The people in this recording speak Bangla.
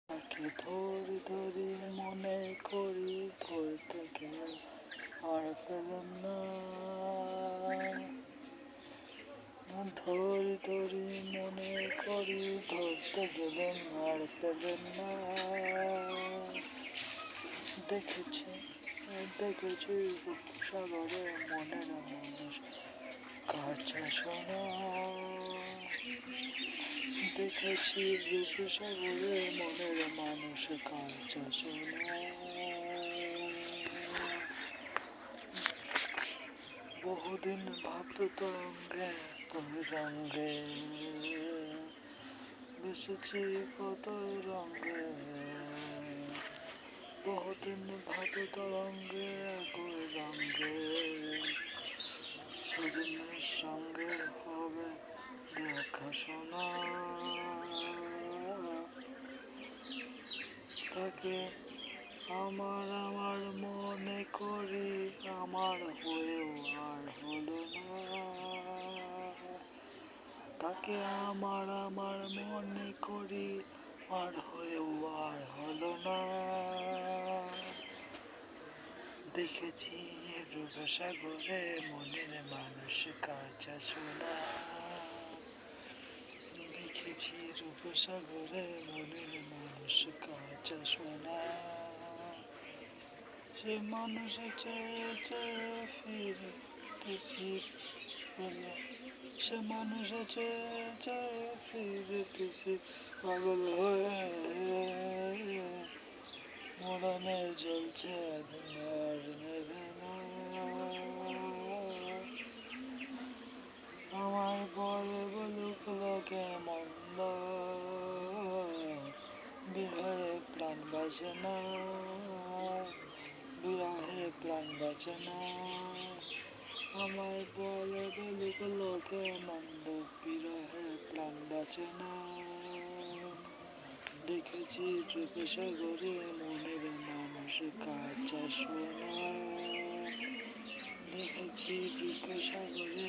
তাকে ধরি ধরি মনে করি ধরতে গেলে আর পেলাম না। ধরি ধরি মনে করি ধরতে গেলেন আর পেলেন না। দেখেছি দেখেছি রূপসাগরে মনের মানুষ কাছে শোনা। দেখেছি রূপসাগরে মনের মানুষ কাছে শোনা। বহুদিন ভাবত তরঙ্গে রঙ্গে বেসেছি কত রঙ্গে। বহুদিন ভাবত তরঙ্গে রঙ্গে সুদিনের সঙ্গে হবে দেখা শোনা। তাকে আমার আমার মনে করি আমার হয়েও আর হলো না। তাকে আমার আমার মনে করি আর হয়েও আর হলো না। দেখেছি রূপসাগরে মনের মানুষ কাছে শোনা। দেখেছি রূপসাগরে মনের মানুষ কাছে শোনা। সে মানুষ চেয়ে চেয়ে ফিরতেছি বলে, সে মানুষ চেয়ে চেয়ে ফিরতেছি পাগল হয়ে। মরণে জ্বলছে আর নেবে না। আমায় বলে বলুক লোকে মন্দ, বিরহে প্রাণ বাঁচে না। বিরহে প্রাণ বাঁচে না। আমায় বলে বলুক লোকে মন্দ, বিরহে প্রাণ বাঁচে না। দেখেছি রূপসাগরে মনের মানুষ কাছে শোনা। দেখেছি রূপসাগরে